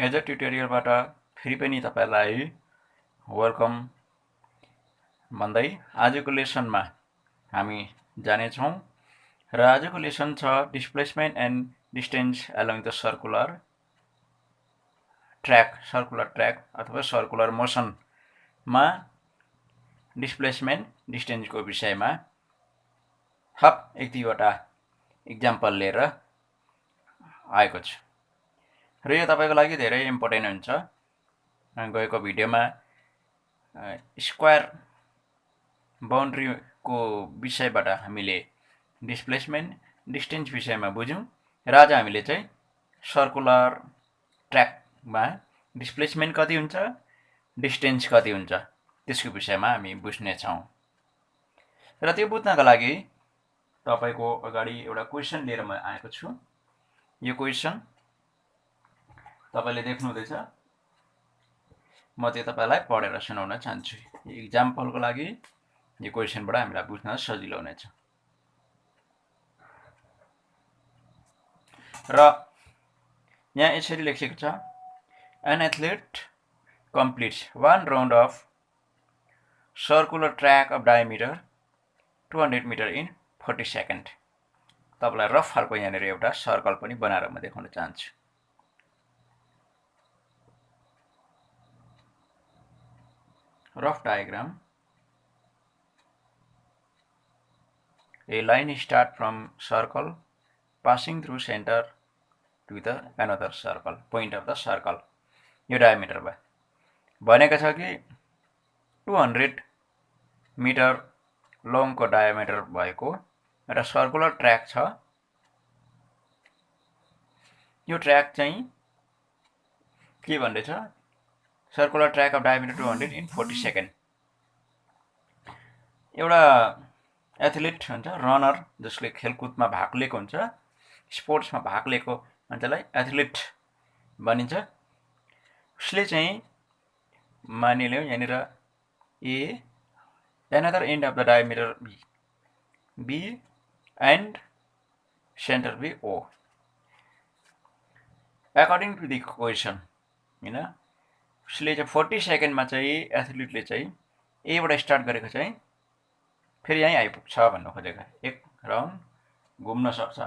As a ट्युटोरियलबाट फेरि पनि तपाईलाई वेलकम भन्दै आजको लेसनमा हामी जानेछौँ र आजको लेसन छ displacement and distance along the circular track अथवा सर्कुलर मोसनमा डिस्प्लेसमेन्ट डिस्टेन्सको विषयमा थप एक दुईवटा इक्जाम्पल लिएर आएको छु र यो तपाईको लागि धेरै इम्पोर्टेन्ट हुन्छ। गएको भिडियोमा स्क्वायर बाउन्ड्रीको विषयबाट हामीले डिस्प्लेसमेन्ट डिस्टेन्स विषयमा बुझ्यौँ र आज हामीले चाहिँ सर्कुलर ट्र्याकमा डिस्प्लेसमेन्ट कति हुन्छ, डिस्टेन्स कति हुन्छ त्यसको विषयमा हामी बुझ्नेछौँ। र त्यो बुझ्नका लागि तपाईको अगाडि एउटा क्वेसन लिएर म आएको छु। यो क्वेसन तपाईले देख्नुहुँदैछ, म त्यो तपाईलाई पढेर सुनाउन चाहन्छु। इक्जाम्पलको लागि यो क्वेसनबाट हामीलाई बुझ्न सजिलो हुनेछ। र यहाँ यसरी लेखिएको छ, an athlete completes 1 round of circular track of diameter 200 metre in 40 second. तपाईलाई रफ खालको यहाँनिर एउटा सर्कल पनि बनाएर म देखाउन चाहन्छु। Rough diagram. A line start from circle passing through center to the another circle, point of the circle. यो डायमिटर भयो भनेको छ कि 200 मिटर लङको डायमिटर भएको एउटा सर्कुलर ट्र्याक छ। यो ट्र्याक चाहिँ के भन्दैछ, circular track of diameter 200 in 40 second. एउटा एथलिट हुन्छ, रनर, जसले खेलकुदमा भाग लिएको हुन्छ, स्पोर्ट्समा भाग लिएको मान्छेलाई एथलिट भनिन्छ। उसले चाहिँ मानिलियौँ यहाँनिर A, another end of the diameter B and centre B O. According to the question हैन, उसले चाहिँ 40 सेकेन्डमा चाहिँ एथलिटले चाहिँ एबाट स्टार्ट गरेको चाहिँ फेरि यहीँ आइपुग्छ भन्नु खोजेको। एक राउन्ड घुम्न सक्छ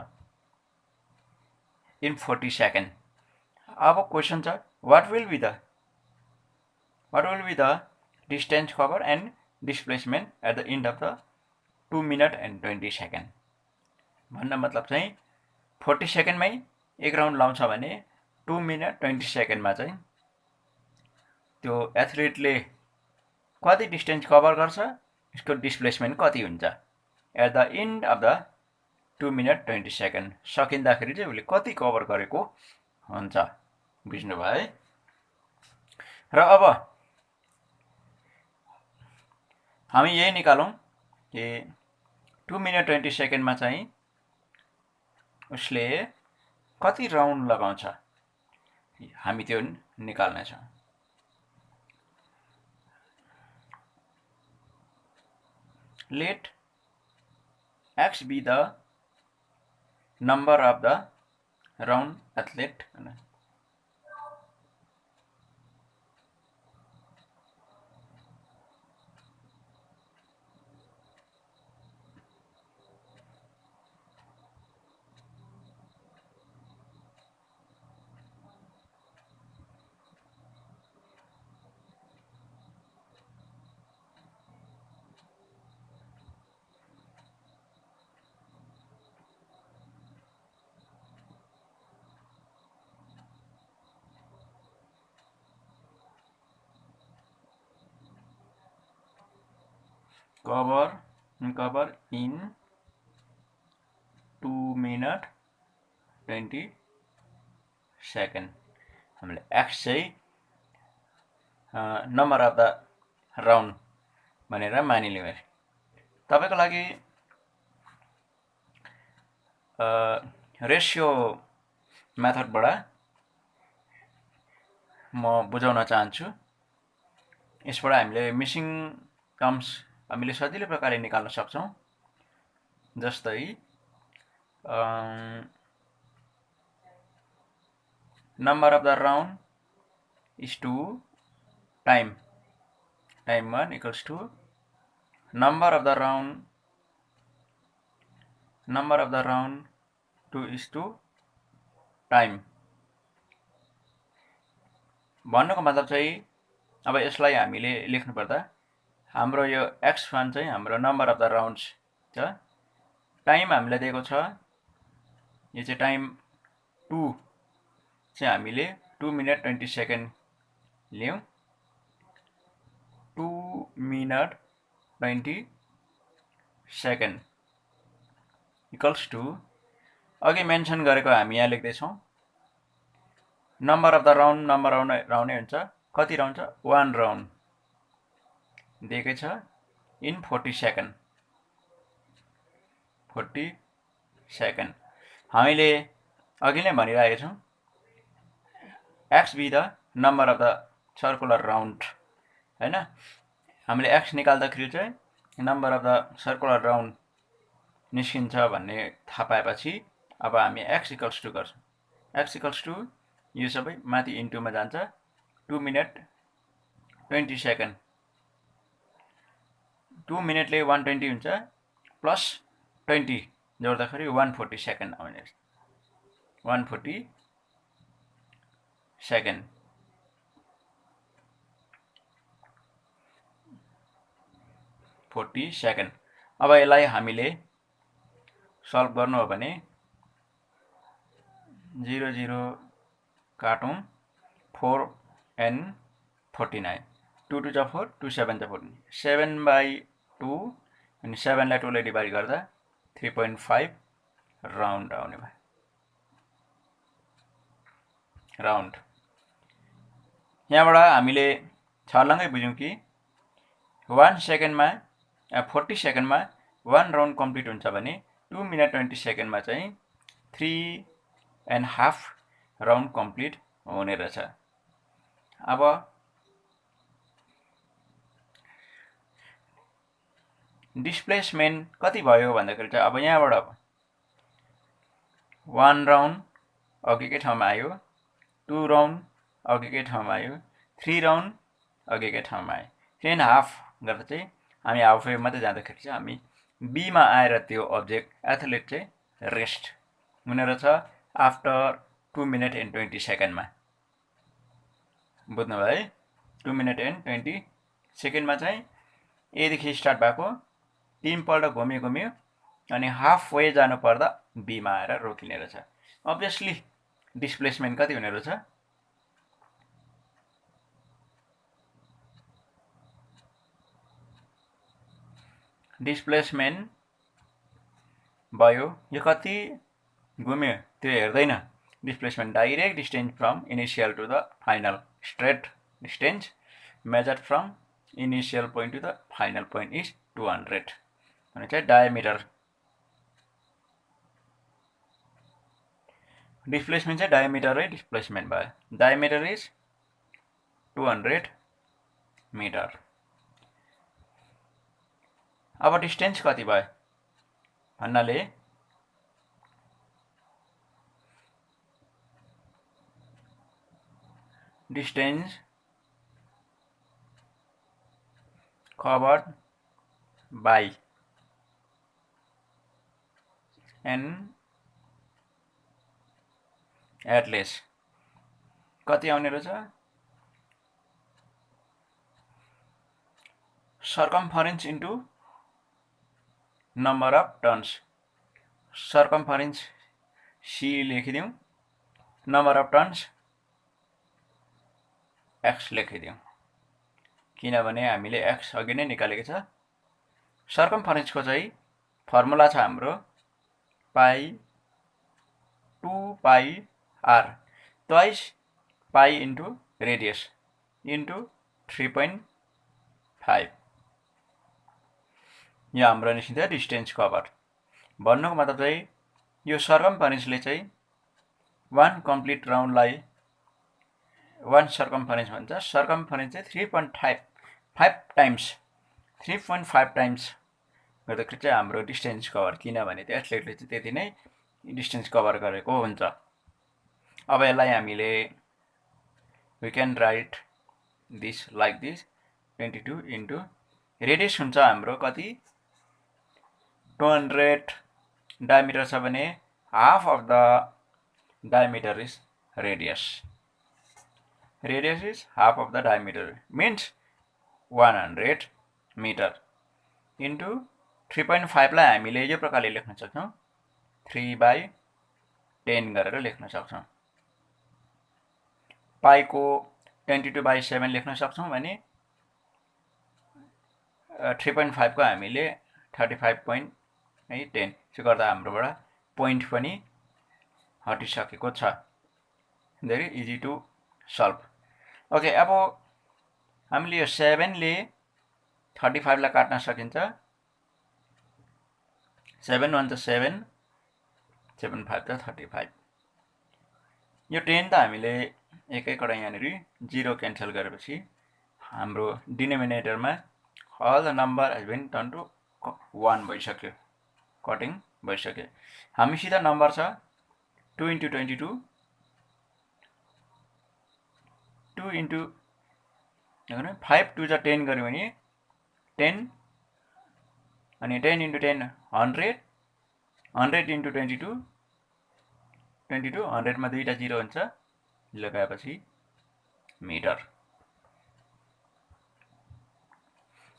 इन 40 सेकेन्ड। अब क्वेसन छ, what will be the distance cover and displacement at the end of the 2 minute and 20 second. भन्न मतलब चाहिँ 40 सेकेन्डमै एक राउन्ड लाउँछ भने 2 मिनट 20 सेकेन्डमा चाहिँ त्यो एथलिटले कति डिस्टेन्स कभर गर्छ, यसको डिस्प्लेसमेन्ट कति हुन्छ at the end of the 2 minute 20 second. सकिँदाखेरि चाहिँ उसले कति कभर गरेको हुन्छ। बुझ्नुभयो है। र अब हामी यही निकालौँ कि 2 मिनट 20 सेकेन्डमा चाहिँ उसले कति राउन्ड लगाउँछ, हामी त्यो निकाल्नेछौँ। Let x be the number of the round athlete. cover in 2 minute 20 second. हामीले x चाहिँ नम्बर अफ द राउन्ड भनेर मानिलियौँ। तपाईको लागि रेसियो मेथडबाट म बुझाउन चाहन्छु। यसबाट हामीले मिसिङ टर्म्स हामीले सजिलो प्रकारले निकाल्न सक्छौँ। जस्तै number of the round is to time 1 equals to number of the round 2 is to time भन्नुको मतलब चाहिँ अब यसलाई हामीले लेख्नु पर्दा हाम्रो यो x1 चाहिँ हाम्रो नम्बर अफ द राउन्ड्स छ टाइम हामीलाई दिएको छ यो चाहिँ टाइम 2 चाहिँ हामीले 2 मिनट 20 सेकेन्ड लियौं 2 मिनट 20 सेकेन्ड इक्वल्स टु अघि मेन्सन गरेको हामी यहाँ लेख्दै छौं नम्बर अफ द राउन्ड राउन्डै हुन्छ कति राउन्ड छ 1 राउन्ड दिएकै छ इन 40 सेकेन्ड हामीले अघि नै भनिरहेका छौं x be the number of the circular round हैन हामीले x निकाल्दाखेरि चाहिँ number of the circular round निस्किन्छ भन्ने थाहा पाएपछि अब हामी x इक्वल्स टु गर्छौं x इक्वल्स टु यो सबै माथि इन्टुमा जान्छ 2 मिनट 20 सेकेन्ड 2 मिनटले 120 हुन्छ प्लस 20 जोड्दाखेरि 140 सेकेन्ड आउने 140 सेकेन्ड अब यसलाई हामीले सल्भ गर्नु हो भने 0 0 काटौं 4 and 49 2 2 जा 4 2 7 जा 14 7/2 अनि 7 लाई 2 ले डिभाइड गर्दा 3.5 राउन्ड आउने भयो राउन्ड यहाँबाट हामीले छर्लङ्गै बुझ्यौं कि 1 सेकेन्डमा 40 सेकेन्डमा 1 राउन्ड कम्प्लिट हुन्छ भने 2 मिनट 20 सेकेन्डमा चाहिँ 3.5 राउन्ड कम्प्लिट हुने रहेछ अब डिस्प्लेसमेन्ट कति भयो भन्दाखेरि चाहिँ अब यहाँबाट 1 राउन्ड अघिकै ठाउँमा आयो 2 राउन्ड अघिकै ठाउँमा आयो 3 राउन्ड अघिकै ठाउँमा आयो 3.5 गर्दा चाहिँ हामी हाफ वेभ मात्रै जाँदाखेरि चाहिँ हामी बी मा आएर त्यो अब्जेक्ट एथलेट चाहिँ रेस्ट हुने रहेछ आफ्टर 2 मिनट एन्ड 20 सेकेन्डमा बुझ्नु भयो है 2 मिनट एन्ड 20 सेकेन्डमा चाहिँ ए देखि स्टार्ट भएको 3 पल्ट घुम्यो अनि हाफ वे जानु पर्दा बी मा आएर रोकिने रहेछ अब्भियसली डिस्प्लेसमेन्ट कति हुने रहेछ डिस्प्लेसमेन्ट भयो यो कति घुम्यो त्यो हेर्दैन displacement direct distance from initial to the final straight distance measured from initial point to the final point is 200 अनि चाहिँ डायमिटर डिस्प्लेसमेन्ट चाहिँ डायमिटरै डिस्प्लेसमेन्ट भयो डायमिटर इज 200 मिटर अब डिस्टेन्स कति भयो भन्नाले distance covered by an atlas कति आउने रहेछ circumference into number of turns circumference c लेखिदिउँ number of turns x लेखिदिउँ किनभने हामीले x अघि नै निकालेको छ सर्कमफरेन्स को चाहिँ फर्मुला छ हाम्रो पाई 2 पाई r ट्वाइस पाई इन्टु रेडियस इन्टु 3.5 यो हाम्रो निस्किन्छ डिस्टेन्स कभर भन्नुको मतलब चाहिँ यो सर्कमफरेन्सले चाहिँ 1 कम्प्लिट राउन्डलाई 1 सर्कमफरेन्स भन्छ सर्कमफरेन्स चाहिँ 3.5 टाइम्स 3.5 टाइम्स गर्दाखेरि चाहिँ हाम्रो डिस्टेन्स कभर किनभने त्यो एथलेटले चाहिँ त्यति नै डिस्टेन्स कभर गरेको हुन्छ अब यसलाई हामीले we can write this like this 22 into radius हुन्छ हाम्रो कति 200 diameter छ भने half of the diameter is radius. Radius is half of the diameter means 100 meter into 3.5 लाई हामीले यो प्रकारले लेख्न सक्छौं 3/10 गरेर लेख्न सक्छौं. पाई को 22/7 लेख्न सक्छौं भने 3.5 को हामीले 35.10 यसो गर्दा हाम्रोबाट पोइन्ट पनि हटिसकेको छ. Very easy to solve. Okay, अब हामीले यो 7 ले 35 लाई काट्न सकिन्छ. 7 1 त 7 7 5 त 35. यो 10 त हामीले एकैकडा यहाँनेरि 0 क्यान्सल गरेपछि हाम्रो डिनोमिनेटरमा all the number has been turned to 1 भइसक्यो. कटिङ भइसक्यो. हामीसित नम्बर छ 2 into 22 2 into 5 2 जा 10 गर्यो भने 10 अनि 10 into 10 100 100 into 22 22 100 मा दुईटा 0 हुन्छ लगाएपछि मिटर.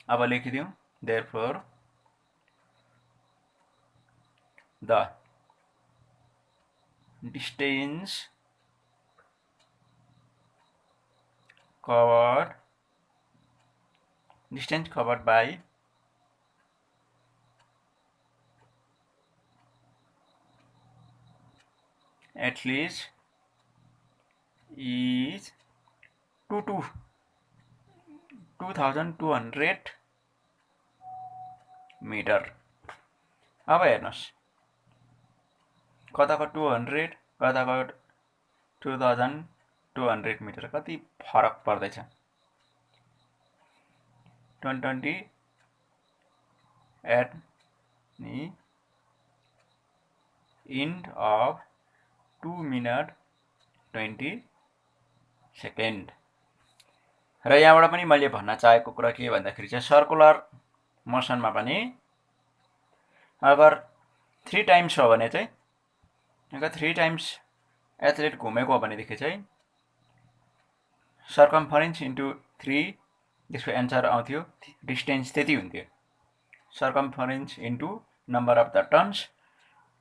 अब लेखिदिउँ. therefore the distance covered by at least is 2200 meter. अब हेर्नुस् कताको 200 कताको 2200 मिटर कति फरक पर्दैछ. 2020 at the end of 2 minute 20 second. र यहाँबाट पनि मैले भन्न चाहेको कुरा के भन्दाखेरि चाहिँ सर्कुलर मोसनमा पनि अगर 3 टाइम्स हो भने चाहिँ अगर 3 टाइम्स एथलेट घुमेको हो भनेदेखि चाहिँ सर्कम्फरेन्स इन्टु 3 त्यसको एन्सर आउँथ्यो. डिस्टेन्स त्यति हुन्थ्यो. Circumference into number of the turns.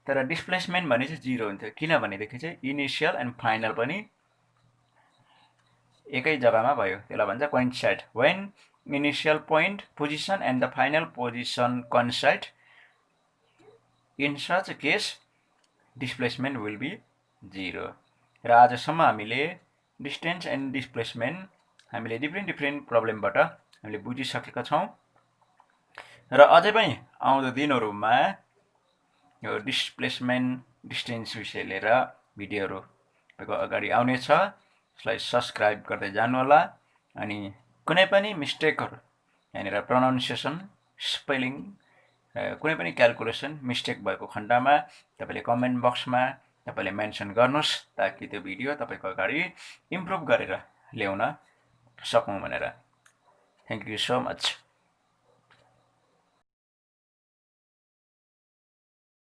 तर डिस्प्लेसमेन्ट भने चाहिँ 0 हुन्थ्यो. किन भनेदेखि चाहिँ इनिशियल एन्ड फाइनल पनि एकै जग्गामा भयो. त्यसलाई भन्छ coincide. When initial point position and the final position coincide in such case displacement will be 0. र आजसम्म हामीले डिस्टेन्स एन्ड डिस्प्लेसमेन्ट हामीले डिफ्रेन्ट प्रब्लमबाट हामीले बुझिसकेका छौं. र अझै पनि आउँदो दिनहरुमा यो डिस्प्लेसमेन्ट डिस्टेन्स विषय लिएर भिडियोहरु तपाईको अगाडि आउने छ. यसलाई सब्स्क्राइब गर्दै जानु होला. अनि कुनै पनि मिस्टेकहरु यहाँनिर प्रोनाउन्सिएसन स्पेलिङ कुनै पनि क्याल्कुलेसन मिस्टेक भएको खण्डमा तपाईले कमेन्ट बक्समा तपाईले मेन्सन गर्नुस् ताकि त्यो भिडियो तपाईको अगाडि इम्प्रुभ गरेर ल्याउन सकौं भनेर. Thank you so much.